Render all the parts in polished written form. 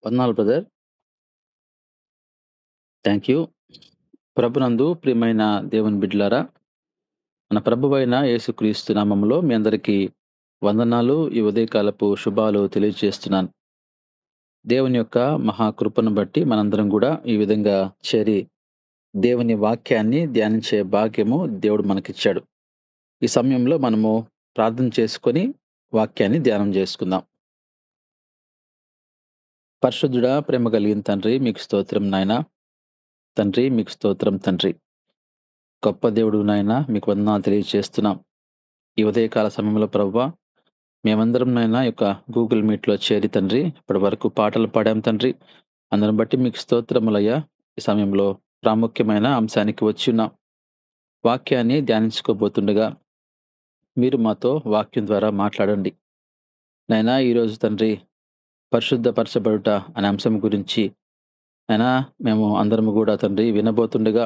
వందనాలు brother. Thank you. ప్రభునందు ప్రియమైన దేవుని బిడ్డలారా, మన ప్రభువైన యేసుక్రీస్తు నామములో మీ అందరికీ వందనాలు. ఈ ఉదయకాలపు శుభాలు తెలియజేస్తున్నాను. దేవుని యొక్క మహా కృపను బట్టి మనందరం గూడా ఈ విధంగా చేరి దేవుని వాక్యాన్ని ధ్యానించే భాగ్యము దేవుడు మనకిచ్చాడు. ఈ సమయంలో మనము ప్రార్థన చేసుకొని వాక్యాన్ని ధ్యానం చేసుకుందాం. పరిశుద్ధుడా, ప్రేమ కలిగిన తండ్రి, మీకు స్తోత్రం నాయనా. తండ్రి, మీకు స్తోత్రం తండ్రి. గొప్ప దేవుడు నాయనా, మీకు వందనాలు తెలియజేస్తున్నాం. ఈ ఉదయకాల సమయంలో ప్రభువా, మేమందరం నాయనా యొక్క గూగుల్ మీట్‌లో చేరి తండ్రి, ఇప్పటి వరకు పాటలు పాడాం తండ్రి. అందుని బట్టి మీకు స్తోత్రములయ్యా. ఈ సమయంలో ప్రాముఖ్యమైన అంశానికి వచ్చియున్నాం. వాక్యాన్ని ధ్యానించుకోబోతుండగా మీరు మాతో వాక్యం ద్వారా మాట్లాడండి. నాయనా, ఈరోజు తండ్రి పరిశుద్ధపరచబడుట అనే అంశం గురించి నాయనా మేము అందరము గూడా తండ్రి వినబోతుండగా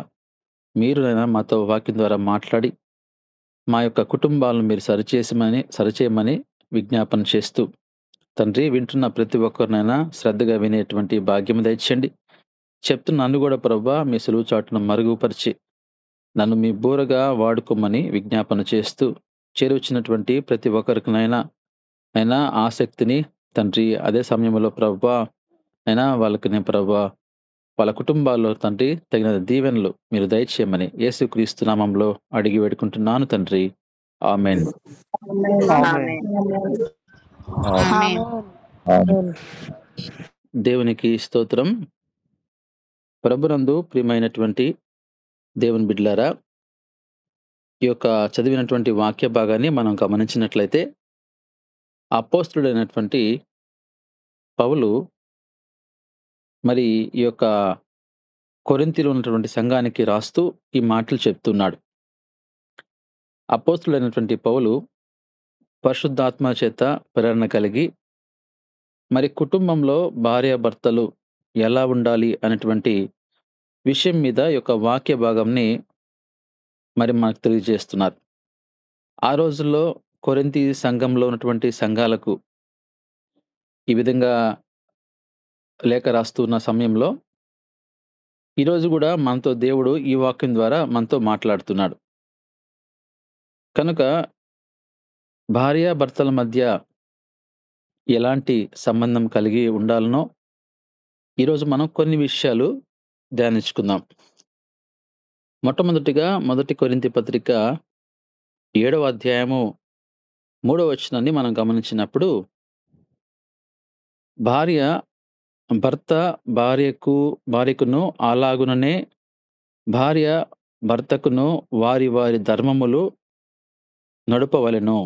మీరు నాయనా మాతో వాక్యం ద్వారా మాట్లాడి మా యొక్క కుటుంబాలను మీరు సరిచేయమని విజ్ఞాపన చేస్తూ తండ్రి, వింటున్న ప్రతి ఒక్కరినైనా శ్రద్ధగా వినేటువంటి భాగ్యం దయచేయండి. చెప్తున్న నన్ను కూడా ప్రభువా మీ సులువు చాటును మరుగుపరిచి నన్ను మీ బూరగా వాడుకోమని విజ్ఞాపన చేస్తూ చేరువచ్చినటువంటి ప్రతి ఒక్కరికినైనా అయినా ఆసక్తిని తండ్రి, అదే సమయంలో ప్రభువా అయినా వాళ్ళకి నేను ప్రభువా వాళ్ళ కుటుంబాల్లో తండ్రి తగిన దీవెనలు మీరు దయచేయమని యేసుక్రీస్తు నామంలో అడిగి వేడుకుంటున్నాను తండ్రి. ఆమేన్. ఆమేన్. ఆమేన్. ఆమేన్. దేవునికి స్తోత్రం. ప్రభునందు ప్రియమైనటువంటి దేవుని బిడ్డలారా, ఈ యొక్క చదివినటువంటి వాక్య భాగాన్ని మనం గమనించినట్లయితే అపోస్తలుడైనటువంటి పౌలు మరి ఈ యొక్క కొరింథీలో ఉన్నటువంటి సంఘానికి రాస్తూ ఈ మాటలు చెప్తున్నాడు. అపోస్తలుడైనటువంటి పౌలు పరిశుద్ధాత్మ చేత ప్రేరణ కలిగి మరి కుటుంబంలో భార్యాభర్తలు ఎలా ఉండాలి అనేటువంటి విషయం మీద ఈ యొక్క వాక్య భాగంని మరి మనకు తెలియజేస్తున్నారు. ఆ రోజుల్లో కొరింథీ సంఘంలో ఉన్నటువంటి సంఘాలకు ఈ విధంగా లేఖ రాస్తున్న సమయంలో ఈరోజు కూడా మనతో దేవుడు ఈ వాక్యం ద్వారా మనతో మాట్లాడుతున్నాడు. కనుక భార్యాభర్తల మధ్య ఎలాంటి సంబంధం కలిగి ఉండాలనో ఈరోజు మనం కొన్ని విషయాలు ధ్యానించుకుందాం. మొట్టమొదటిగా మొదటి కొరింథీ పత్రిక 7వ అధ్యాయము 3వ వచనాన్ని మనం గమనించినప్పుడు భర్త భార్యకును అలాగుననే భార్య భర్తకును వారి వారి ధర్మములు నడుపవలెను.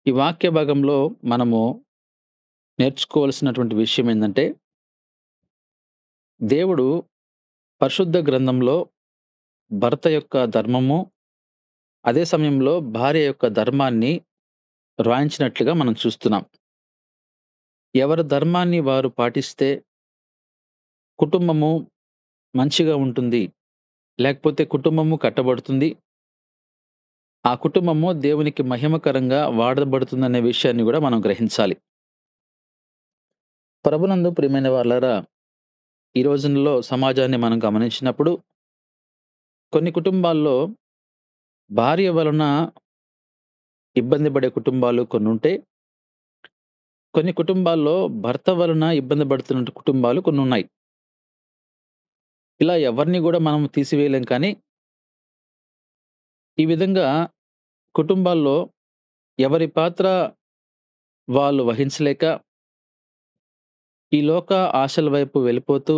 ఈ వాక్య భాగంలో మనము నేర్చుకోవాల్సినటువంటి విషయం ఏంటంటే, దేవుడు పరిశుద్ధ గ్రంథంలో భర్త యొక్క ధర్మము, అదే సమయంలో భార్య యొక్క ధర్మాన్ని రాయించినట్లుగా మనం చూస్తున్నాం. ఎవరి ధర్మాన్ని వారు పాటిస్తే కుటుంబము మంచిగా ఉంటుంది, లేకపోతే కుటుంబము కట్టబడుతుంది, ఆ కుటుంబము దేవునికి మహిమకరంగా వాడబడుతుందనే విషయాన్ని కూడా మనం గ్రహించాలి. ప్రభునందు ప్రియమైన వాళ్ళారా, ఈ రోజుల్లో సమాజాన్ని మనం గమనించినప్పుడు కొన్ని కుటుంబాల్లో భార్య వలన ఇబ్బంది పడే కుటుంబాలు కొన్ని ఉంటే, కొన్ని కుటుంబాల్లో భర్త వలన ఇబ్బంది పడుతున్న కుటుంబాలు కొన్ని ఉన్నాయి. ఇలా ఎవరిని కూడా మనం తీసివేయలేం. కానీ ఈ విధంగా కుటుంబాల్లో ఎవరి పాత్ర వాళ్ళు వహించలేక ఈ లోక ఆశల వైపు వెళ్ళిపోతూ,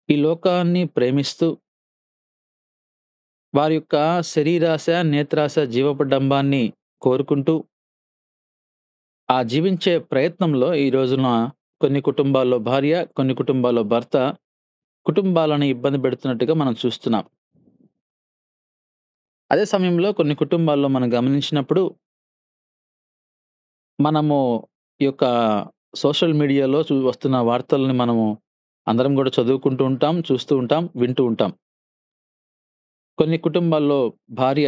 ఈ లోకాన్ని ప్రేమిస్తూ వారి యొక్క శరీరాశ, నేత్రాశ, జీవపడంబాన్ని కోరుకుంటూ ఆ జీవించే ప్రయత్నంలో ఈ రోజున కొన్ని కుటుంబాల్లో భార్య, కొన్ని కుటుంబాల్లో భర్త కుటుంబాలను ఇబ్బంది పెడుతున్నట్టుగా మనం చూస్తున్నాం. అదే సమయంలో కొన్ని కుటుంబాల్లో మనం గమనించినప్పుడు మనము ఈ యొక్క సోషల్ మీడియాలో వస్తున్న వార్తల్ని మనము అందరం కూడా చదువుకుంటూ ఉంటాం, చూస్తూ ఉంటాం, వింటూ ఉంటాం. కొన్ని కుటుంబాల్లో భార్య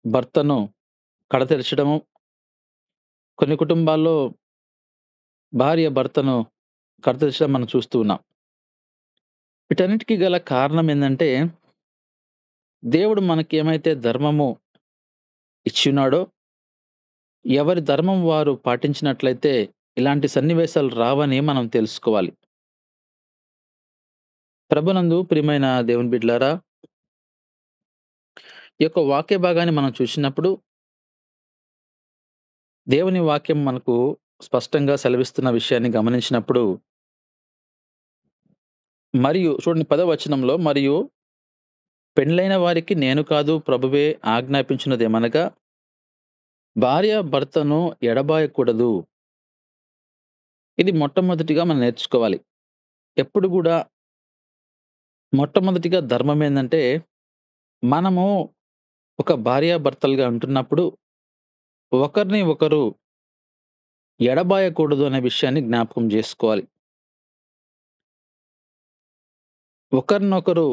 భర్తను కడతెరచడము, కొన్ని కుటుంబాల్లో భార్య భర్తను కడతీర్చడం మనం చూస్తూ ఉన్నాం. వీటన్నిటికి గల కారణం ఏందంటే, దేవుడు మనకేమైతే ధర్మము ఇచ్చున్నాడో, ఎవరి ధర్మం వారు పాటించినట్లయితే ఇలాంటి సన్నివేశాలు రావని మనం తెలుసుకోవాలి. ప్రభునందు ప్రియమైన దేవుని బిడ్డలారా, ఈ యొక్క వాక్య భాగాన్ని మనం చూసినప్పుడు, దేవుని వాక్యం మనకు స్పష్టంగా సెలవిస్తున్న విషయాన్ని గమనించినప్పుడు, మరియు చూడండి 10వ వచనంలో, మరియు పెండ్లైన వారికి నేను కాదు ప్రభువే ఆజ్ఞాపించినదేమనగా, భార్య భర్తను ఎడబాయకూడదు. ఇది మొట్టమొదటిగా మనం నేర్చుకోవాలి. ఎప్పుడు గూడా మొట్టమొదటిగా ధర్మం ఏందంటే, మనము ఒక భార్యాభర్తలుగా ఉంటున్నప్పుడు, ఒకరిని ఒకరు ఎడబాయకూడదు అనే విషయాన్ని జ్ఞాపకం జేసుకోవాలి. ఒకరినొకరు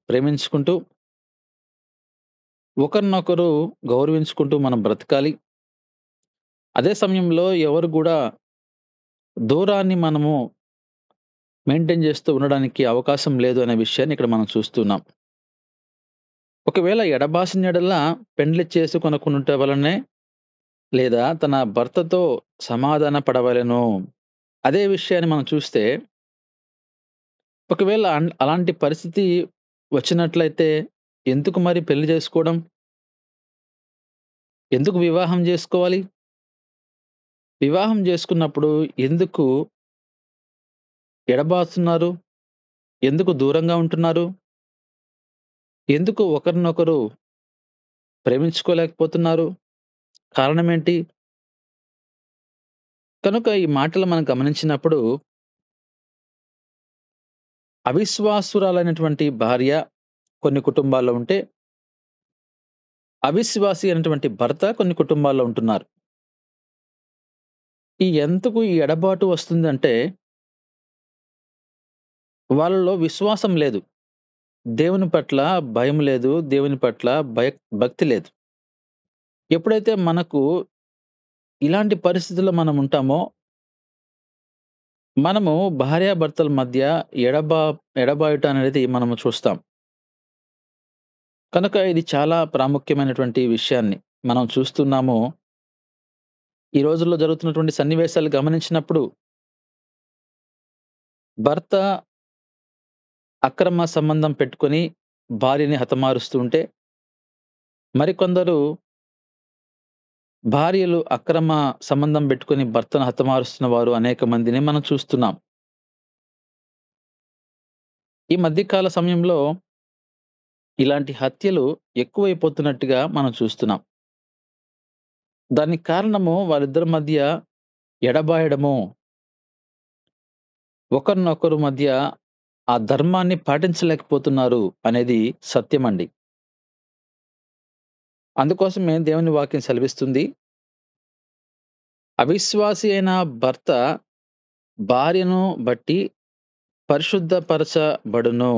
ప్రేమించుకుంటూ, ఒకరినొకరు గౌరవించుకుంటూ మనం బ్రతకాలి. అదే సమయంలో ఎవరు గూడా దూరాన్ని మనము మెయింటైన్ జేస్తూ ఉండడానికి అవకాశం లేదు అనే విషయాన్ని ఇక్కడ మనం చూస్తున్నాం. ఒకవేళ ఎడబాసిన యెడల పెండ్లి చేసుకొనకుండుట వలనే, లేదా తన భర్తతో సమాధాన పడవలెను. అదే విషయాన్ని మనం చూస్తే, ఒకవేళ అలాంటి పరిస్థితి వచ్చినట్లయితే ఎందుకు మరి పెళ్లి చేసుకోవడం? ఎందుకు వివాహం జేసుకోవాలి? వివాహం జేసుకున్నప్పుడు ఎందుకు ఎడబాస్తున్నారు? ఎందుకు దూరంగా ఉంటున్నారు? ఎందుకు ఒకరినొకరు ప్రేమించుకోలేకపోతున్నారు? కారణమేంటి? కనుక ఈ మాటలు మనం గమనించినప్పుడు, అవిశ్వాసురాలైనటువంటి భార్య కొన్ని కుటుంబాల్లో ఉంటే, అవిశ్వాసి అయినటువంటి భర్త కొన్ని కుటుంబాల్లో ఉంటున్నారు. ఎందుకు ఈ ఎడబాటు వస్తుందంటే, వాళ్ళలో విశ్వాసం లేదు. దేవుని పట్ల భయం లేదు. దేవుని పట్ల భక్తి లేదు. ఎప్పుడైతే మనకు ఇలాంటి పరిస్థితుల్లో మనం ఉంటామో, మనము భార్యాభర్తల మధ్య ఎడబాయుట అనేది మనము చూస్తాం. కనుక ఇది చాలా ప్రాముఖ్యమైనటువంటి విషయాన్ని మనం చూస్తున్నాము. ఈ రోజుల్లో జరుగుతున్నటువంటి సన్నివేశాలు గమనించినప్పుడు, భర్త అక్రమ సంబంధం పెట్టుకొని భార్యని హతమారుస్తూ ఉంటే, మరికొందరు భార్యలు అక్రమ సంబంధం పెట్టుకొని భర్తను హతమారుస్తున్న వారు అనేక మందిని మనం చూస్తున్నాం. ఈ మధ్యకాల సమయంలో ఇలాంటి హత్యలు ఎక్కువైపోతున్నట్టుగా మనం చూస్తున్నాం. దానికి కారణము వాళ్ళిద్దరి మధ్య ఎడబాయడము, ఒకరినొకరు మధ్య ఆ ధర్మాన్ని పాటించలేకపోతున్నారు అనేది సత్యమండి. అందుకోసమే దేవుని వాక్యం సెలవిస్తుంది, అవిశ్వాసి అయిన భర్త భార్యను బట్టి పరిశుద్ధపరచబడును.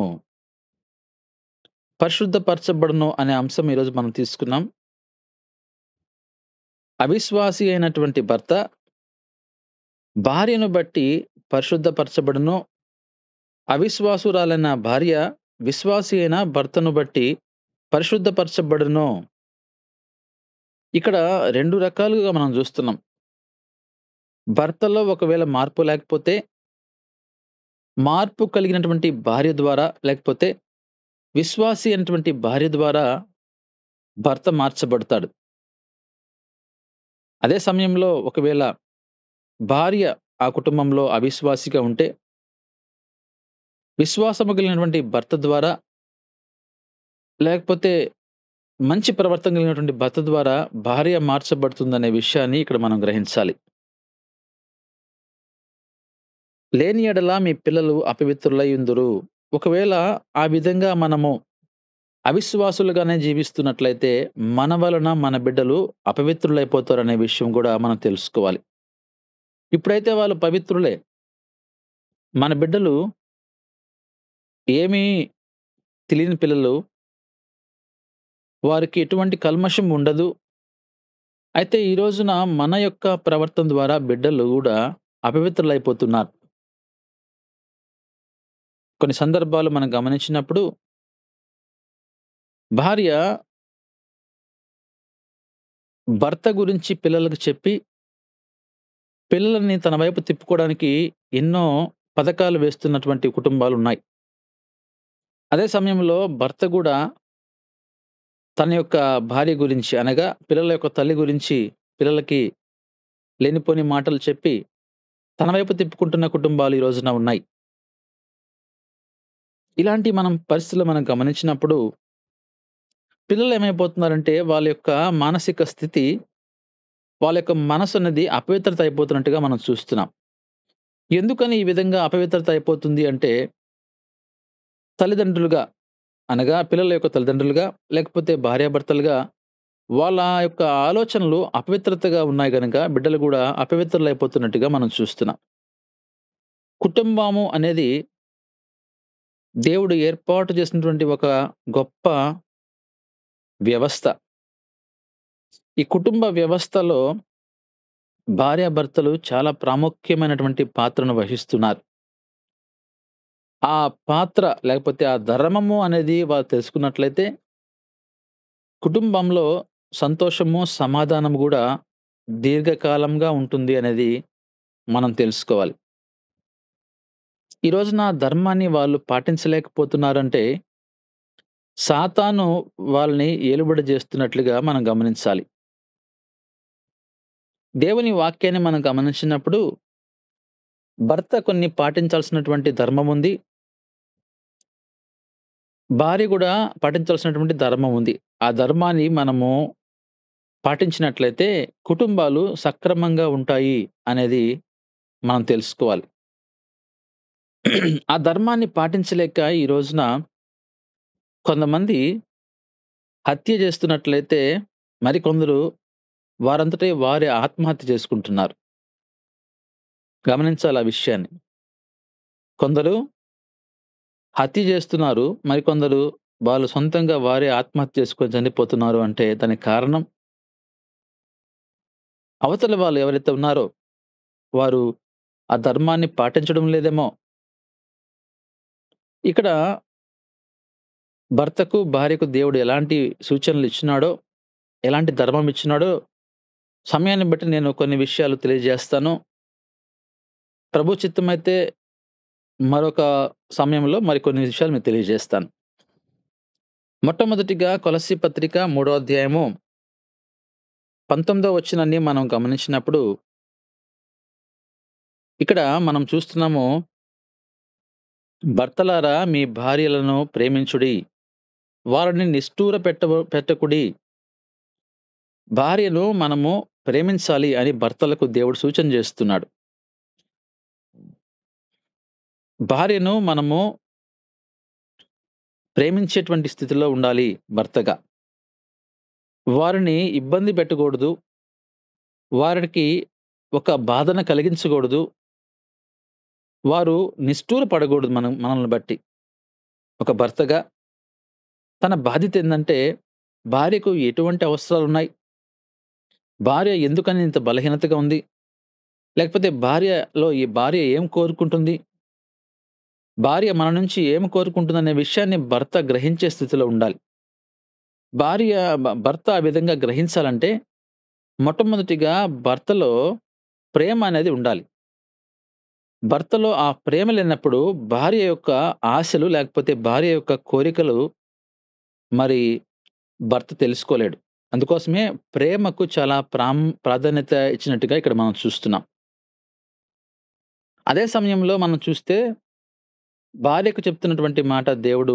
పరిశుద్ధపరచబడును అనే అంశం ఈరోజు మనం తీసుకున్నాం. అవిశ్వాసి అయినటువంటి భర్త భార్యను బట్టి పరిశుద్ధపరచబడును. అవిశ్వాసురాలైన భార్య విశ్వాసి అయిన భర్తను బట్టి పరిశుద్ధపరచబడును. ఇక్కడ 2 రకాలుగా మనం చూస్తున్నాం. భర్తలో ఒకవేళ మార్పు లేకపోతే, మార్పు కలిగినటువంటి భార్య ద్వారా, లేకపోతే విశ్వాసి అయినటువంటి భార్య ద్వారా భర్త మార్చబడతాడు. అదే సమయంలో ఒకవేళ భార్య ఆ కుటుంబంలో అవిశ్వాసిగా ఉంటే, విశ్వాసము కలిగినటువంటి భర్త ద్వారా, లేకపోతే మంచి ప్రవర్తన కలిగినటువంటి భర్త ద్వారా భార్య మార్చబడుతుందనే విషయాన్ని ఇక్కడ మనం గ్రహించాలి. లేని యెడల మీ పిల్లలు అపవిత్రులయ్యుందురు. ఒకవేళ ఆ విధంగా మనము అవిశ్వాసులుగానే జీవిస్తున్నట్లయితే, మన వలన మన బిడ్డలు అపవిత్రులైపోతారనే విషయం గూడా మనం తెలుసుకోవాలి. ఇప్పుడైతే వాళ్ళు పవిత్రులే. మన బిడ్డలు ఏమీ తెలియని పిల్లలు. వారికి ఎటువంటి కల్మషం ఉండదు. అయితే ఈ రోజున మన యొక్క ప్రవర్తన ద్వారా బిడ్డలు గూడా అపవిత్రులైపోతున్నారు. కొన్ని సందర్భాలు మనం గమనించినప్పుడు భార్య భర్త గురించి పిల్లలకు చెప్పి, పిల్లలని తన వైపు తిప్పుకోవడానికి ఎన్నో పథకాలు వేస్తున్నటువంటి కుటుంబాలున్నాయి. అదే సమయంలో భర్త గూడా తన యొక్క భార్య గురించి అనగా పిల్లల యొక్క తల్లి గురించి పిల్లలకి లేనిపోని మాటలు చెప్పి, తన వైపు తిప్పుకుంటున్న కుటుంబాలు ఈ రోజున ఉన్నాయి. ఇలాంటి పరిస్థితులు మనం గమనించినప్పుడు పిల్లలేమైపోతున్నారంటే వాళ్ళ యొక్క మానసిక స్థితి, వాళ్ళ యొక్క మనసనేది అపవిత్రత అయిపోతున్నట్టుగా మనం చూస్తున్నాం. ఎందుకని ఈ విధంగా అపవిత్రత అయిపోతుంది అంటే, తల్లిదండ్రులుగా అనగా పిల్లల యొక్క తల్లిదండ్రులుగా, లేకపోతే భార్యాభర్తలుగా వాళ్ళ యొక్క ఆలోచనలు అపవిత్రతగా ఉన్నాయి గనక బిడ్డలు గూడా అపవిత్రులైపోతున్నట్టుగా మనం చూస్తున్నాం. కుటుంబము అనేది దేవుడు ఏర్పాటు చేసినటువంటి ఒక గొప్ప వ్యవస్థ. ఈ కుటుంబ వ్యవస్థలో భార్యాభర్తలు చాలా ప్రాముఖ్యమైనటువంటి పాత్రను వహిస్తున్నారు. ఆ పాత్ర లేకపోతే ఆ ధర్మము అనేది వారు తెలుసుకున్నట్లయితే, కుటుంబంలో సంతోషము, సమాధానం గూడా దీర్ఘకాలంగా ఉంటుంది అనేది మనం తెలుసుకోవాలి. ఈ రోజున ఆ ధర్మాన్ని వాళ్ళు పాటించలేకపోతున్నారంటే, సాతాను వాళ్ళని ఏలుబడి చేస్తున్నట్లుగా మనం గమనించాలి. దేవుని వాక్యాన్ని మనం గమనించినప్పుడు, భర్త కొన్ని పాటించాల్సినటువంటి ధర్మముంది. భార్య గూడా పాటించాల్సినటువంటి ధర్మం ఉంది. ఆ ధర్మాన్ని మనము పాటించినట్లయితే కుటుంబాలు సక్రమంగా ఉంటాయి అనేది మనం తెలుసుకోవాలి. ఆ ధర్మాన్ని పాటించలేక ఈ రోజున కొంతమంది హత్య చేస్తున్నట్లయితే, మరికొందరు వారంతటే వారే ఆత్మహత్య చేసుకుంటున్నారు. గమనించాలి ఆ విషయాన్ని. కొందరు హత్య చేస్తున్నారు. మరికొందరు వాళ్ళు సొంతంగా వారే ఆత్మహత్య చేసుకొని చనిపోతున్నారు అంటే దానికి కారణం అవతల వాళ్ళు ఎవరైతే ఉన్నారో వారు ఆ ధర్మాన్ని పాటించడం లేదేమో. ఇక్కడ భర్తకు, భార్యకు దేవుడు ఎలాంటి సూచనలు ఇచ్చినాడో, ఎలాంటి ధర్మం ఇచ్చినాడో సమయాన్ని బట్టి నేను కొన్ని విషయాలు తెలియజేస్తాను. ప్రభు చిత్తమైతే మరొక సమయంలో మరికొన్ని విషయాలు మీకు తెలియజేస్తాను. మొట్టమొదటిగా కొలస్సీ పత్రిక 3వ అధ్యాయము 19వ వచనాన్ని మనం గమనించినప్పుడు, ఇక్కడ మనం చూస్తున్నాము, భర్తలారా మీ భార్యలను ప్రేమించుడి, వారిని నిష్ఠూర పెట్టకుడి. భార్యను మనము ప్రేమించాలి అని భర్తలకు దేవుడు సూచన చేస్తున్నాడు. భార్యను మనము ప్రేమించేటువంటి స్థితిలో ఉండాలి భర్తగా. వారిని ఇబ్బంది పెట్టకూడదు. వారికి ఒక బాధను కలిగించకూడదు. వారు నిష్ఠూర పడకూడదు మనల్ని బట్టి. ఒక భర్తగా తన బాధ్యత ఏందంటే, భార్యకు ఎటువంటి అవసరాలున్నాయి? భార్య ఎందుకని ఇంత బలహీనతగా ఉంది? లేకపోతే ఈ భార్య ఏం కోరుకుంటుంది? భార్య మన నుంచి ఏమి కోరుకుంటుందనే విషయాన్ని భర్త గ్రహించే స్థితిలో ఉండాలి. భర్త ఆ విధంగా గ్రహించాలంటే, మొట్టమొదటిగా భర్తలో ప్రేమ అనేది ఉండాలి. భర్తలో ఆ ప్రేమ లేనప్పుడు భార్య యొక్క ఆశలు లేకపోతే భార్య యొక్క కోరికలు మరి భర్త తెలుసుకోలేడు. అందుకోసమే ప్రేమకు చాలా ప్రాధాన్యత ఇచ్చినట్టుగా ఇక్కడ మనం చూస్తున్నాం. అదే సమయంలో మనం చూస్తే భార్యకు చెప్తున్నటువంటి మాట దేవుడు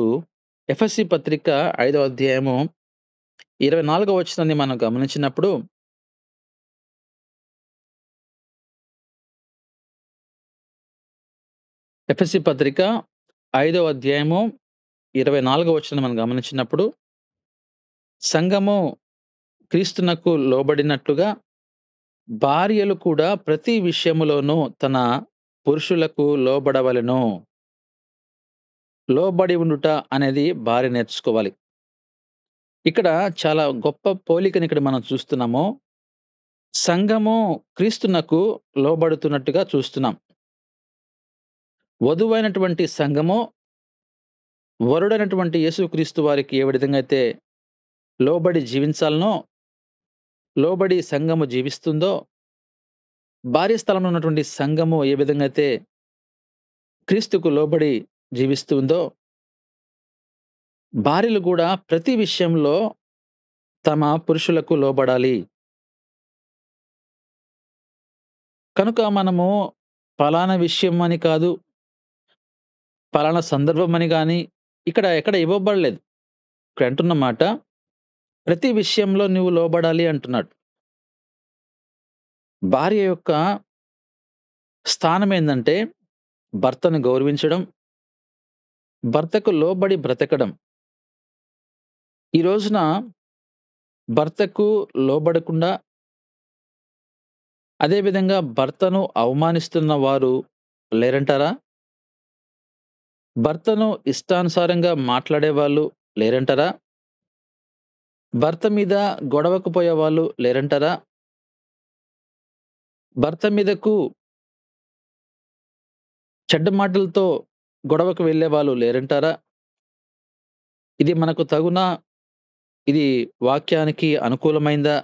ఎఫెసీ పత్రిక 5వ అధ్యాయము 24వ వచనాన్ని మనం గమనించినప్పుడు, ఎఫెసీ పత్రిక 5వ అధ్యాయము 24వ వచనం మనం గమనించినప్పుడు, సంఘము క్రీస్తునకు లోబడినట్లుగా భార్యలు కూడా ప్రతి విషయములోనూ తన పురుషులకు లోబడవలెను. లోబడి ఉండుట అనేది భార్య నేర్చుకోవాలి. ఇక్కడ చాలా గొప్ప పోలికని ఇక్కడ మనం చూస్తున్నాము. సంఘము క్రీస్తునకు లోబడుతున్నట్టుగా చూస్తున్నాం. వధువైనటువంటి సంఘము వరుడైనటువంటి యేసుక్రీస్తు వారికి ఏ విధంగా అయితే లోబడి జీవించాలనో, లోబడి సంఘము జీవిస్తుందో, భార్య స్థలంలో ఉన్నటువంటి సంఘము ఏ విధంగా అయితే క్రీస్తుకు లోబడి జీవిస్తుందో, భార్యలు కూడా ప్రతి విషయంలో తమ పురుషులకు లోబడాలి. కనుక మనము పలానా విషయం అని కాదు, పలానా సందర్భం అని గాని ఇక్కడ ఎక్కడ ఇవ్వబడలేదు. ఇక్కడ అంటున్న మాట ప్రతి విషయంలో నువ్వు లోబడాలి అంటున్నాడు. భార్య యొక్క స్థానం ఏందంటే భర్తను గౌరవించడం, భర్తకు లోబడి బ్రతకడం. ఈ రోజున భర్తకు లోబడకుండా, అదే విధంగా భర్తను అవమానిస్తున్న వారు లేరంటారా? భర్తను ఇష్టానుసారంగా మాట్లాడేవాళ్ళు లేరంటారా? భర్త మీద గొడవకు పోయేవాళ్ళు లేరంటారా? భర్త మీదకు చెడ్డ మాటలతో గొడవకు వెళ్ళేవాళ్ళు లేరంటారా? ఇది మనకు తగునా? ఇది వాక్యానికి అనుకూలమైందా?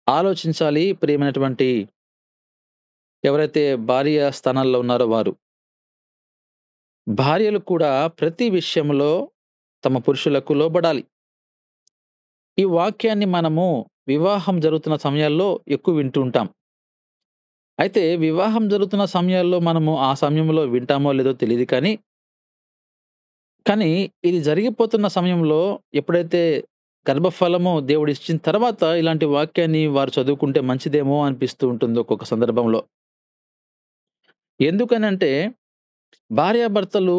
ఆలోచించాలి ప్రియమైనటువంటి ఎవరైతే భార్య స్థానాల్లో ఉన్నారో వారు. భార్యలు కూడా ప్రతి విషయంలో తమ పురుషులకు లోబడాలి. ఈ వాక్యాన్ని మనము వివాహం జరుగుతున్న సమయాల్లో ఎక్కువ వింటూ ఉంటాం. అయితే వివాహం జరుగుతున్న సమయాల్లో మనము ఆ సమయంలో వింటామో లేదో తెలీదు కానీ ఇది జరిగిపోతున్న సమయంలో ఎప్పుడైతే గర్భఫలము దేవుడిచ్చిన తర్వాత ఇలాంటి వాక్యాన్ని వారు చదువుకుంటే మంచిదేమో అనిపిస్తూ ఉంటుంది ఒక్కొక్క సందర్భంలో. ఎందుకనంటే భార్యాభర్తలు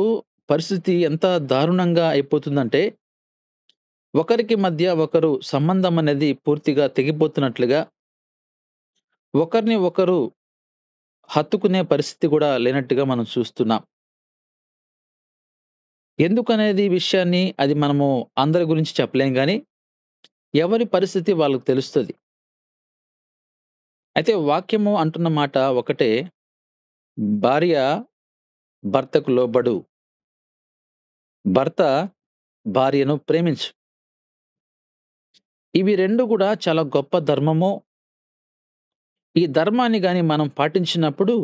పరిస్థితి ఎంత దారుణంగా అయిపోతుందంటే, ఒకరికి మధ్య ఒకరు సంబంధం అనేది పూర్తిగా తెగిపోతున్నట్లుగా, ఒకరిని ఒకరు హత్తుకునే పరిస్థితి కూడా లేనట్టుగా మనం చూస్తున్నాం. ఎందుకనేది విషయాన్ని అది మనము అందరి గురించి చెప్పలేం గానీ, ఎవరి పరిస్థితి వాళ్ళకి తెలుస్తది. అయితే వాక్యము అంటున్న మాట ఒకటే, భార్య భర్తకు లోబడు. భర్త భార్యను ప్రేమించు. ఇవి 2 కూడా చాలా గొప్ప ధర్మము. ఈ ధర్మాన్ని గాని మనం పాటించినప్పుడు,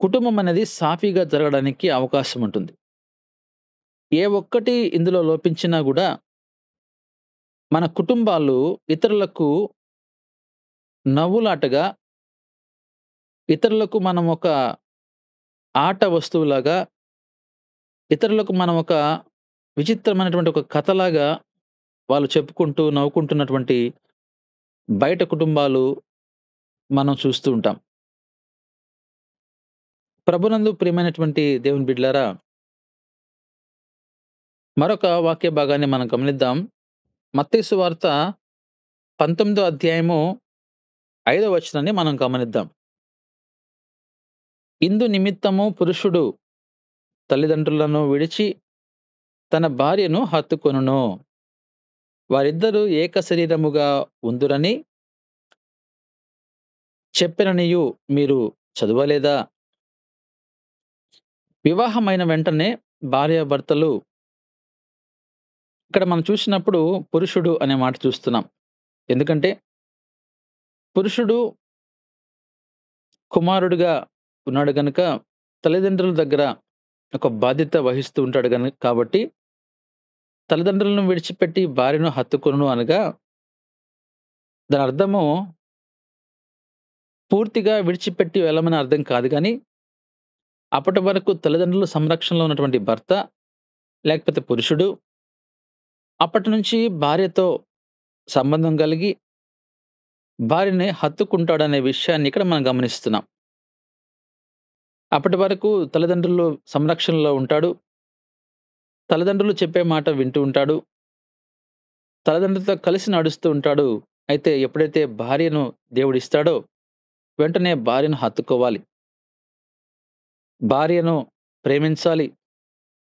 కుటుంబం అనేది సాఫీగా జరగడానికి అవకాశం ఉంటుంది. ఏ ఒక్కటి ఇందులో లోపించినా గూడా, మన కుటుంబాలు ఇతరులకు నవ్వులాటగా, ఇతరులకు మనం ఒక ఆట వస్తువులాగా, ఇతరులకు మనం ఒక విచిత్రమైనటువంటి ఒక కథలాగా వాళ్ళు చెప్పుకుంటూ, నవ్వుకుంటున్నటువంటి బయట కుటుంబాలు మనం చూస్తూ ఉంటాం. ప్రభునందు ప్రియమైనటువంటి దేవుని బిడ్డలారా, మరొక వాక్య భాగాన్ని మనం గమనిద్దాం. మత్తయి సువార్త 19 అధ్యాయము 5 వచనాన్ని మనం గమనిద్దాం. ఇందు నిమిత్తము పురుషుడు తల్లిదండ్రులను విడిచి తన భార్యను హత్తుకొనును. వారిద్దరూ ఏక శరీరముగా ఉందురని చెప్పెననియు మీరు చదవలేదా? వివాహమైన వెంటనే భార్యాభర్తలు ఇక్కడ మనం చూసినప్పుడు పురుషుడు అనే మాట చూస్తున్నాం. ఎందుకంటే పురుషుడు కుమారుడిగా ఉన్నాడు గనుక తల్లిదండ్రుల దగ్గర ఒక బాధ్యత వహిస్తూ ఉంటాడు కాబట్టి తల్లిదండ్రులను విడిచిపెట్టి భార్యను హత్తుకొనును అనగా దాని అర్థము పూర్తిగా విడిచిపెట్టి వెళ్ళమని అర్థం కాదు గానీ, అప్పటి వరకు తల్లిదండ్రుల సంరక్షణలో ఉన్నటువంటి భర్త లేకపోతే పురుషుడు అప్పటి నుంచి భార్యతో సంబంధం కలిగి భార్యని హత్తుకుంటాడనే విషయాన్ని ఇక్కడ మనం గమనిస్తున్నాం. అప్పటి వరకు తల్లిదండ్రులు సంరక్షణలో ఉంటాడు. తల్లిదండ్రులు చెప్పే మాట వింటూ ఉంటాడు. తల్లిదండ్రులతో కలిసి నడుస్తూ ఉంటాడు. అయితే ఎప్పుడైతే భార్యను దేవుడిస్తాడో వెంటనే భార్యను హత్తుకోవాలి. భార్యను ప్రేమించాలి.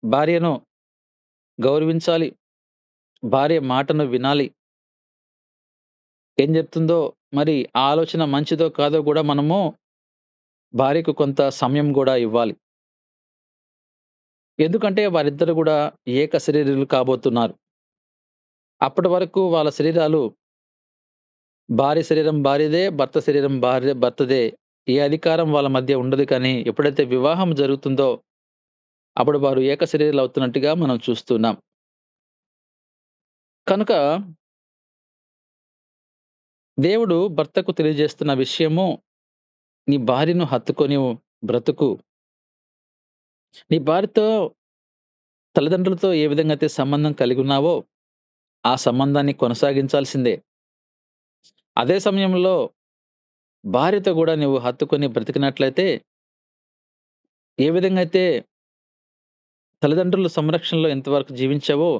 భార్యను గౌరవించాలి. భార్య మాటను వినాలి. ఏం చెప్తుందో మరి ఆ ఆలోచన మంచిదో కాదో గూడా మనము భార్యకు కొంత సమయం గూడా ఇవ్వాలి. ఎందుకంటే వారిద్దరు గూడా ఏక శరీరులు కాబోతున్నారు. అప్పటి వరకు వాళ్ళ శరీరాలు భార్య శరీరం భార్యదే, భర్త శరీరం భర్తదే. ఏ అధికారం వాళ్ళ మధ్య ఉండదు కానీ ఎప్పుడైతే వివాహం జరుగుతుందో అప్పుడు వారు ఏక శరీరులవుతున్నట్టుగా మనం చూస్తున్నాం. కనుక దేవుడు భర్తకు తెలియజేస్తున్న విషయము, నీ భార్యను హత్తుకొని బ్రతుకు. నీ భార్యతో తల్లిదండ్రులతో ఏ విధంగా అయితే సంబంధం కలిగున్నావో, ఆ సంబంధాన్ని కొనసాగించాల్సిందే. అదే సమయంలో భార్యతో గూడా నువ్వు హత్తుకొని బ్రతికినట్లయితే, ఏ విధంగా అయితే తల్లిదండ్రుల సంరక్షణలో ఎంతవరకు జీవించావో,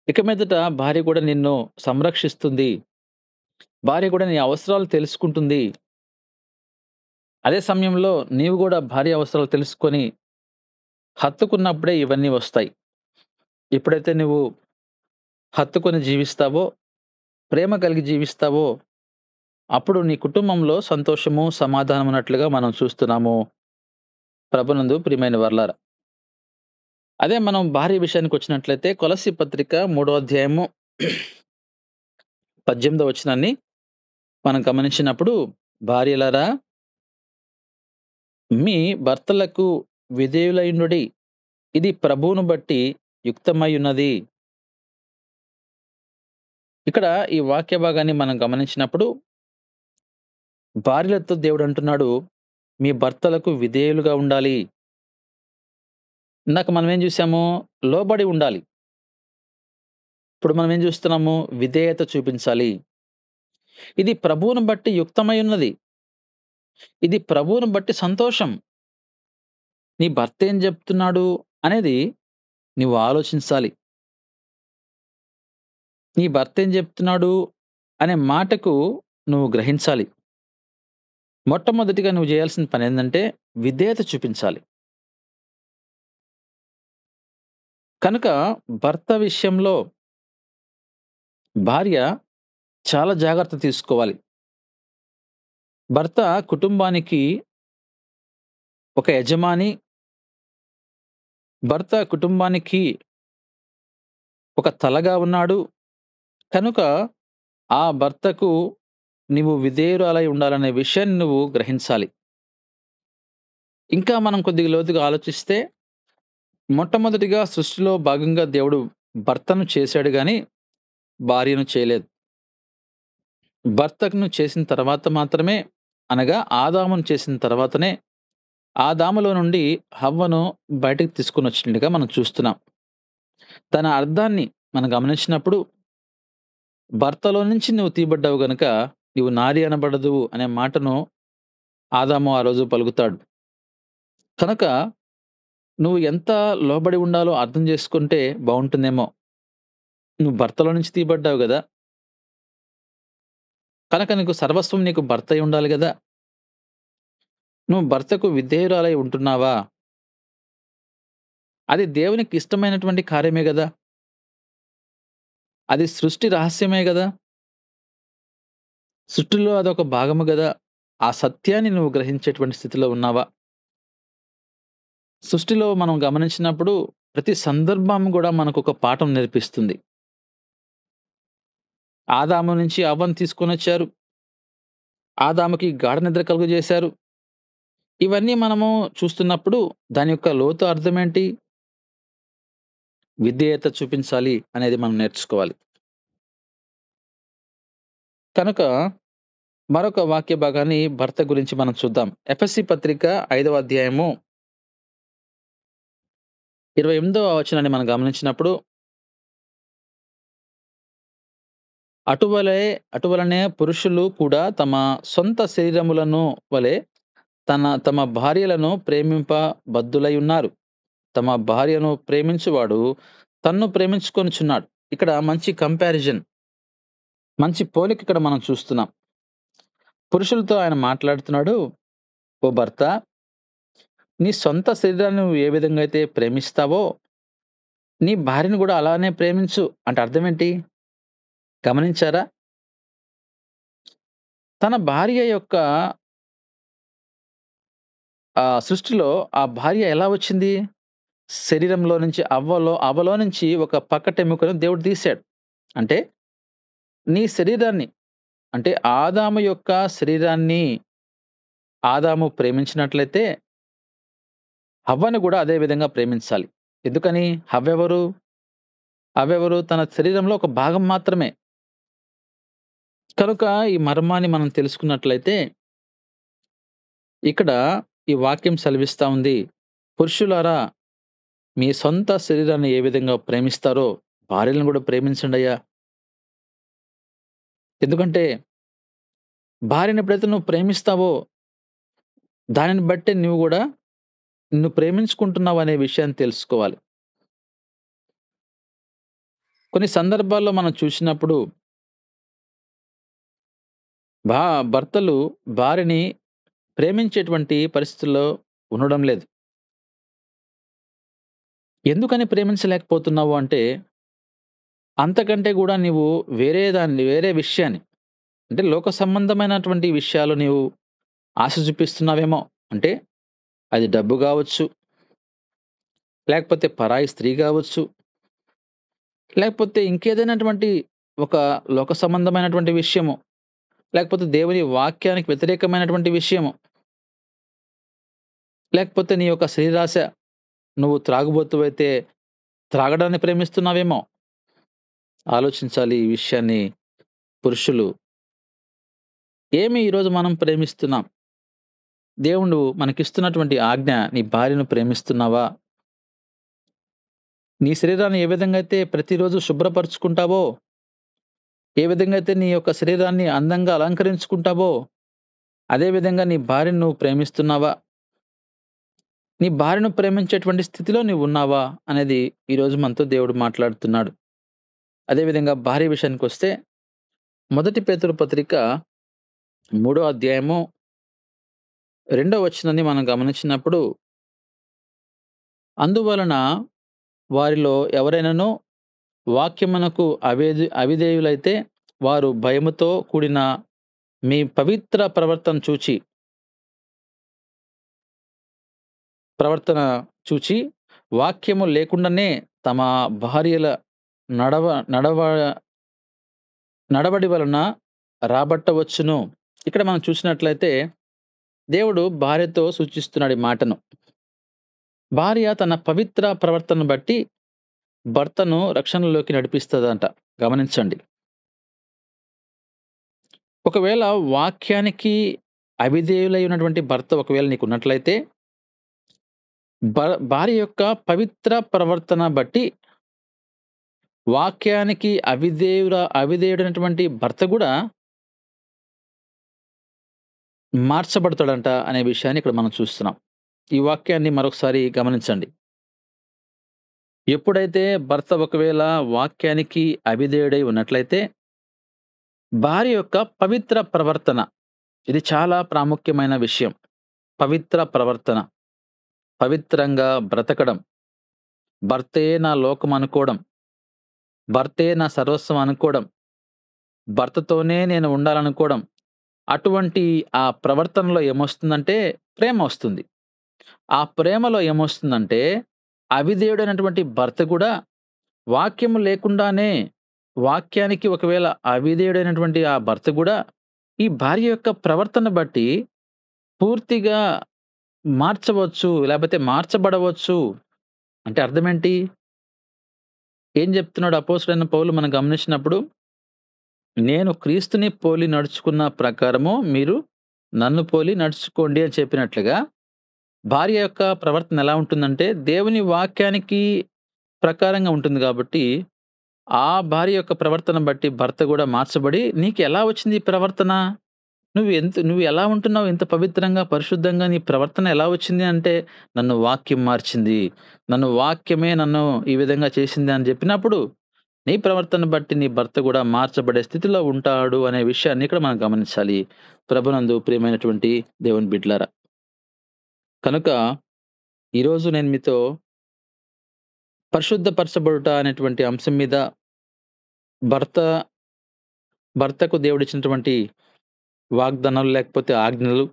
ఇక మీదట భార్య కూడా నిన్ను సంరక్షిస్తుంది. భార్య కూడా నీ అవసరాలు తెలుసుకుంటుంది. అదే సమయంలో నీవు గూడా భార్య అవసరాలు తెలుసుకొని హత్తుకున్నప్పుడే ఇవన్నీ వస్తాయి. ఎప్పుడైతే నువ్వు హత్తుకొని జీవిస్తావో, ప్రేమ కలిగి జీవిస్తావో, అప్పుడు నీ కుటుంబంలో సంతోషము, సమాధానం ఉన్నట్లుగా మనం చూస్తున్నాము. ప్రభునందు ప్రియమైన వర్లారా. అదే మనం భార్య విషయానికొచ్చినట్లయితే కొలస్సీ పత్రిక 3వ అధ్యాయము 18వ వచనాన్ని మనం గమనించినప్పుడు, భార్యలారా మీ భర్తలకు విధేయులయుండుడి. ఇది ప్రభువును బట్టి యుక్తమయ్యున్నది. ఇక్కడ ఈ వాక్య భాగాన్ని మనం గమనించినప్పుడు, భార్యలతో దేవుడంటున్నాడు, మీ భర్తలకు విధేయులుగా ఉండాలి. ఇందాక మనం ఏం చూసాము? లోబడి ఉండాలి. ఇప్పుడు మనం ఏం చూస్తున్నాము? విధేయత చూపించాలి. ఇది ప్రభువును బట్టి యుక్తమై ఉన్నది. ఇది ప్రభువును బట్టి సంతోషం. నీ భర్త ఏం చెప్తున్నాడు అనేది నువ్వు ఆలోచించాలి. నీ భర్త ఏం చెప్తున్నాడు అనే మాటకు నువ్వు గ్రహించాలి. మొట్టమొదటిగా నువ్వు చేయాల్సిన పనేందంటే విధేయత చూపించాలి. కనుక భర్త విషయంలో భార్య చాలా జాగ్రత్త తీసుకోవాలి. భర్త కుటుంబానికి ఒక యజమాని. భర్త కుటుంబానికి ఒక తలగా ఉన్నాడు. కనుక ఆ భర్తకు నీవు విధేయురాలై ఉండాలనే విషయాన్ని నువ్వు గ్రహించాలి. ఇంకా మనం కొద్దిగా లోతుగా ఆలోచిస్తే, మొట్టమొదటిగా సృష్టిలో భాగంగా దేవుడు భర్తను చేశాడు గాని, భార్యను చేయలేదు. భర్తను చేసిన తర్వాత మాత్రమే, అనగా ఆదామును చేసిన తర్వాతనే, ఆదాములో నుండి హవ్వను బయటకు తీసుకొనొచ్చినట్టుగా మనం చూస్తున్నాం. తన అర్థాన్ని మనం గమనించినప్పుడు, భర్తలో నుంచి నువ్వు తీయబడ్డావు గనుక, నీవు నారి అనబడదువు అనే మాటను ఆదాము ఆ రోజు పలుకుతాడు. కనుక నువ్వు ఎంత లోబడి ఉండాలో అర్థం చేసుకుంటే బావుంటుందేమో. నువ్వు భర్తలో నుంచి తీయబడ్డావు గదా! కనుక నీకు సర్వస్వం నీకు భర్త అయి ఉండాలి గదా! నువ్వు భర్తకు విధేయురాలై ఉంటున్నావా? అది దేవునికి ఇష్టమైనటువంటి కార్యమే గదా! అది సృష్టి రహస్యమే గదా! సృష్టిలో అదొక భాగము గదా! ఆ సత్యాన్ని నువ్వు గ్రహించేటువంటి స్థితిలో ఉన్నావా? సృష్టిలో మనం గమనించినప్పుడు ప్రతి సందర్భం గూడా మనకొక పాఠం నేర్పిస్తుంది. ఆదాము నుంచి హవ్వను తీసుకొనొచ్చారు. ఆదాముకి గాఢ నిద్ర కలుగజేశారు. ఇవన్నీ మనము చూస్తున్నప్పుడు దాని యొక్క లోతు అర్థమేంటి? విధేయత చూపించాలి అనేది మనం నేర్చుకోవాలి. కనుక మరొక వాక్య భాగాన్ని భర్త గురించి మనం చూద్దాం. ఎఫెసీ పత్రిక 5వ అధ్యాయము 28వ వచనాన్ని మనం గమనించినప్పుడు, అటువలనే పురుషులు కూడా తమ సొంత శరీరములను వలె తమ భార్యలను ప్రేమింప బద్ధులై ఉన్నారు. తమ భార్యను ప్రేమించువాడు తన్ను ప్రేమించుకొనుచున్నాడు. ఇక్కడ మంచి కంపారిజన్, మంచి పోలిక ఇక్కడ మనం చూస్తున్నాం. పురుషులతో ఆయన మాట్లాడుతున్నాడు, ఓ భర్త, నీ సొంత శరీరాన్ని నువ్వు ఏ విధంగా అయితే ప్రేమిస్తావో, నీ భార్యను కూడా అలానే ప్రేమించు. అంటే అర్థం ఏంటి? గమనించారా? తన భార్య యొక్క సృష్టిలో ఆ భార్య ఎలా వచ్చింది? శరీరంలో నుంచి అవ్వలో నుంచి ఒక పక్కటెముకను దేవుడు తీశాడు. అంటే నీ శరీరాన్ని అంటే ఆదాము యొక్క శరీరాన్ని ఆదాము ప్రేమించినట్లయితే హవ్వను గూడా అదే విధంగా ప్రేమించాలి. ఎందుకని? హవ్వెవరు? తన శరీరంలో ఒక భాగం మాత్రమే. కనుక ఈ మర్మాన్ని మనం తెలుసుకున్నట్లయితే ఇక్కడ ఈ వాక్యం సెలవిస్తా ఉంది. పురుషులారా మీ సొంత శరీరాన్ని ఏ విధంగా ప్రేమిస్తారో భార్యలను గూడా ప్రేమించండయ్యా. ఎందుకంటే భార్యని ఎప్పుడైతే నువ్వు ప్రేమిస్తావో దానిని బట్టే నువ్వు గూడా నిన్ను ప్రేమించుకుంటున్నావనే విషయాన్ని తెలుసుకోవాలి. కొన్ని సందర్భాల్లో మనం చూసినప్పుడు భా భర్తలు భార్యని ప్రేమించేటువంటి పరిస్థితుల్లో ఉండడం లేదు. ఎందుకని ప్రేమించలేకపోతున్నావు అంటే, అంతకంటే గూడా నీవు వేరే విషయాన్ని అంటే లోక సంబంధమైనటువంటి విషయాలు నీవు ఆశ చూపిస్తున్నావేమో. అంటే అది డబ్బు గావచ్చు, లేకపోతే పరాయి స్త్రీ గావచ్చు, లేకపోతే ఇంకేదైనటువంటి ఒక లోక సంబంధమైనటువంటి విషయము, లేకపోతే దేవుని వాక్యానికి వ్యతిరేకమైనటువంటి విషయము, లేకపోతే నీ యొక్క శరీరాశ నువ్వు త్రాగుబోతువైతే త్రాగడాన్ని ప్రేమిస్తున్నావేమో. ఆలోచించాలి ఈ విషయాన్ని పురుషులు. ఏమి ఈరోజు మనం ప్రేమిస్తున్నాం? దేవుడు మనకిస్తున్నటువంటి ఆజ్ఞ నీ భార్యను ప్రేమిస్తున్నావా? నీ శరీరాన్ని ఏ విధంగా అయితే ప్రతిరోజు శుభ్రపరుచుకుంటావో, ఏ విధంగా అయితే నీ యొక్క శరీరాన్ని అందంగా అలంకరించుకుంటావో, అదే విధంగా నీ భార్యను నువ్వు ప్రేమిస్తున్నావా? నీ భార్యను ప్రేమించేటువంటి స్థితిలో నీవున్నావా? అనేది ఈరోజు మనతో దేవుడు మాట్లాడుతున్నాడు. అదే విధంగా భార్య విషయానికొస్తే, మొదటి పేతురు పత్రిక 3వ అధ్యాయము 2వ వచనాన్ని మనం గమనించినప్పుడు, అందువలన వారిలో ఎవరైనాను వాక్యమునకు అవిధేయులైతే వారు భయముతో కూడిన మీ పవిత్ర ప్రవర్తన చూచి వాక్యము లేకుండానే తమ భార్యల నడవ నడవ నడవడి వలన రాబట్టవచ్చును. ఇక్కడ మనం చూసినట్లయితే దేవుడు భార్యతో సూచిస్తున్నాడు ఈ మాటను. భార్య తన పవిత్ర ప్రవర్తనను బట్టి భర్తను రక్షణలోకి నడిపిస్తదంట. గమనించండి. ఒకవేళ వాక్యానికి అవిధేయులై ఉన్నటువంటి భర్త ఒకవేళ నీకున్నట్లయితే భార్య యొక్క పవిత్ర ప్రవర్తన బట్టి వాక్యానికి అవిధేయుడైనటువంటి భర్త గూడా మార్చబడతాడంట అనే విషయాన్ని ఇక్కడ మనం చూస్తున్నాం. ఈ వాక్యాన్ని మరొకసారి గమనించండి. ఎప్పుడైతే భర్త ఒకవేళ వాక్యానికి అవిధేయుడై ఉన్నట్లయితే భార్య యొక్క పవిత్ర ప్రవర్తన ఇది చాలా ప్రాముఖ్యమైన విషయం. పవిత్ర ప్రవర్తన, పవిత్రంగా బ్రతకడం, భర్తే నా లోకం అనుకోవడం, భర్తే నా సర్వస్వం అనుకోవడం, భర్తతోనే నేను ఉండాలనుకోవడం, అటువంటి ఆ ప్రవర్తనలో ఏమొస్తుందంటే ప్రేమ వస్తుంది. ఆ ప్రేమలో ఏమొస్తుందంటే అవిధేయుడైనటువంటి భర్త కూడా వాక్యము లేకుండానే వాక్యానికి ఒకవేళ అవిధేయుడైనటువంటి ఆ భర్త కూడా ఈ భార్య యొక్క ప్రవర్తన బట్టి పూర్తిగా మార్చవచ్చు, లేకపోతే మార్చబడవచ్చు. అంటే అర్థమేంటి? ఏం చెప్తున్నాడు అపోస్తలుడైన పౌలు మనం గమనించినప్పుడు, నేను క్రీస్తుని పోలి నడుచుకున్న ప్రకారము మీరు నన్ను పోలి నడుచుకోండి అని చెప్పినట్లుగా భార్య యొక్క ప్రవర్తన ఎలా ఉంటుందంటే దేవుని వాక్యానికి ప్రకారంగా ఉంటుంది కాబట్టి ఆ భార్య యొక్క ప్రవర్తన బట్టి భర్త కూడా మార్చబడి నీకు ఎలా వచ్చింది ఈ ప్రవర్తన? నువ్వు ఎలా ఉంటున్నావు ఇంత పవిత్రంగా, పరిశుద్ధంగా నీ ప్రవర్తన ఎలా వచ్చింది అంటే నన్ను వాక్యం మార్చింది. వాక్యమే నన్ను ఈ విధంగా చేసింది అని చెప్పినప్పుడు నీ ప్రవర్తన బట్టి నీ భర్త కూడా మార్చబడే స్థితిలో ఉంటాడు అనే విషయాన్ని ఇక్కడ మనం గమనించాలి. ప్రభునందు ప్రియమైనటువంటి దేవుని బిడ్డలారా. కనుక ఈరోజు నేను మీతో పరిశుద్ధపరచబడుట అనేటువంటి అంశం మీద భర్తకు దేవుడిచ్చినటువంటి వాగ్దానాలు లేకపోతే ఆజ్ఞలు,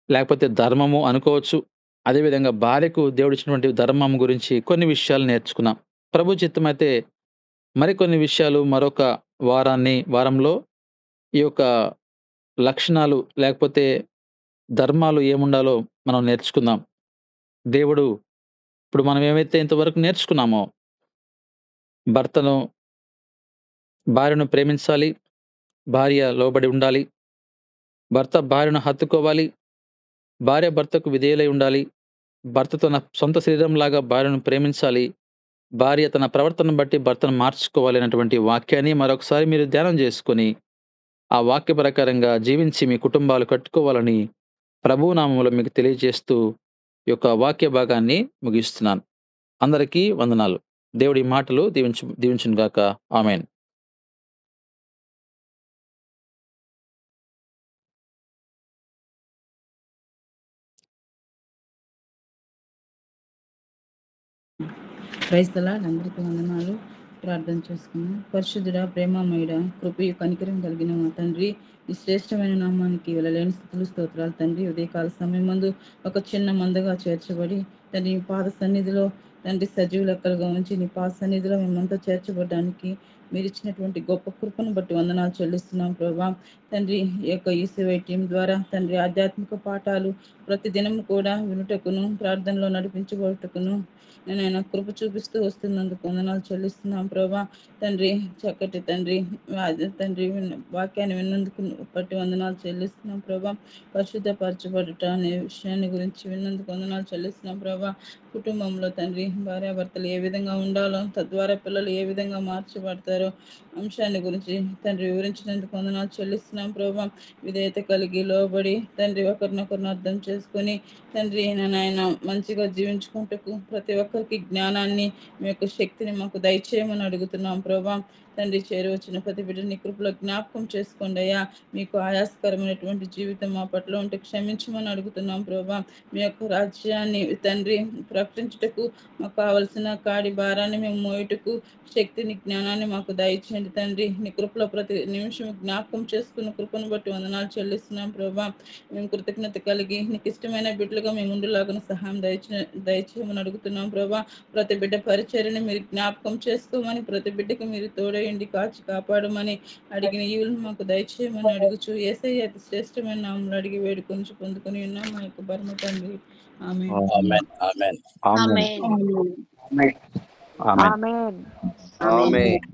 లేకపోతే ధర్మము అనుకోవచ్చు. అదేవిధంగా భార్యకు దేవుడిచ్చినటువంటి ధర్మం గురించి కొన్ని విషయాలు నేర్చుకున్నాం. ప్రభు చిత్తమైతే మరికొన్ని విషయాలు మరొక వారంలో ఈ యొక్క లక్షణాలు లేకపోతే ధర్మాలు ఏముండాలో మనం నేర్చుకుందాం. దేవుడు ఇప్పుడు మనం ఏమైతే ఇంతవరకు నేర్చుకున్నామో భార్యను ప్రేమించాలి, భార్య లోబడి ఉండాలి, భర్త భార్యను హత్తుకోవాలి, భార్య భర్తకు విధేయులై ఉండాలి, భర్త తన సొంత శరీరంలాగా భార్యను ప్రేమించాలి, భార్య తన ప్రవర్తనను బట్టి భర్తను మార్చుకోవాలి అనేటువంటి వాక్యాన్ని మరొకసారి మీరు ధ్యానం చేసుకొని, ఆ వాక్య ప్రకారంగా జీవించి మీ కుటుంబాలు కట్టుకోవాలని ప్రభువు నామములో మీకు తెలియజేస్తూ ఈ యొక్క వాక్య భాగాన్ని ముగిస్తున్నాను. అందరికీ వందనాలు. దేవుడి మాటలు దీవించును గాక. ఆమేన్. Praise the lord. అందరికీ వందనాలు. ప్రార్థన చేసుకున్నాం. పరిశుద్ధుడా, ప్రేమమయుడా, కృపయు కనికరం కలిగిన మా తండ్రి, ఈ శ్రేష్టమైన నామానికి వెళ్ళలేని స్థుతులు స్తోత్రాలు తండ్రి. ఉదయకాల సమయం ముందు ఒక చిన్న మందగా చేర్చబడి తండ్రి నీ పాద సన్నిధిలో తండ్రి సజీవ లెక్కలుగా ఉంచి నీ పాద సన్నిధిలో మేమంతా చేర్చబడడానికి మీరు ఇచ్చినటువంటి గొప్ప కృపను బట్టి వందనాలు చెల్లిస్తున్నాం ప్రభా. తండ్రి ఈ యొక్క ఈసీవై టీం ద్వారా తండ్రి ఆధ్యాత్మిక పాఠాలు ప్రతిదినం కూడా వినుటకును ప్రార్థనలో నడిపించబడుటకును నేను కృప చూపిస్తూ వస్తున్నందుకు వందనాలు చెల్లిస్తున్నాం ప్రభా. తండ్రి చక్కటి తండ్రి తండ్రి వాక్యాన్ని విన్నందుకు బట్టి వందనాలు చెల్లిస్తున్నాం ప్రభా. పరిశుద్ధపరచబడుట అనే విషయాన్ని గురించి విన్నందుకు వందనాలు చెల్లిస్తున్నాం ప్రభా. కుటుంబంలో తండ్రి భార్యాభర్తలు ఏ విధంగా ఉండాలో, తద్వారా పిల్లలు ఏ విధంగా మార్చబడతారో అంశాన్ని గురించి తండ్రి వివరించినందుకు వందనాలు చెల్లిస్తున్నాం ప్రభా. విధేయత కలిగి లోబడి తండ్రి ఒకరినొకరిని అర్థం చేసుకొని తండ్రి నాయన మంచిగా జీవించుకుంటూ ప్రతి ఒక్కరికి జ్ఞానాన్ని మీ యొక్క శక్తిని మాకు దయచేయమని అడుగుతున్నాం ప్రభా. తండ్రి చేరువచ్చిన ప్రతి బిడ్డని కృపలో జ్ఞాపకం చేసుకోండి అయ్యా. మీకు ఆయాస్కరమైనటువంటి జీవితం మా పట్ల ఉంటే క్షమించమని అడుగుతున్నాం ప్రభా. మీ యొక్క రాజ్యాన్ని తండ్రి ప్రకటించుటకు మాకు కావలసిన కాడి భారాన్ని మేము మోయుటకు శక్తిని జ్ఞానాన్ని మాకు దయచేయండి తండ్రి. నీ కృపలో ప్రతి నిమిషం జ్ఞాపకం చేసుకున్న కృపను బట్టి వందనాలు చెల్లిస్తున్నాం ప్రభా. మేము కృతజ్ఞత కలిగి నీకు ఇష్టమైన బిడ్డలుగా మేము ఉండులాగా సహాయం దయచేయమని అడుగుతున్నాం ప్రభా. ప్రతి బిడ్డ పరిచర్యని మీరు జ్ఞాపకం చేసుకోమని, ప్రతి బిడ్డకు మీరు తోడయండి, కాచి కాపాడమని అడిగిన ఈవులను మాకు దయచేయమని అడుగుచు యేసయ్య అతి శ్రేష్టమైన నామములో అడిగి వేడుకొని పొందుకొని ఉన్నాం మా యొక్క పరమ తండ్రి. ఆమేన్. ఆమేన్. ఆమేన్. ఆమేన్. ఆమేన్. ఆమేన్. ఆమేన్. ఆమేన్.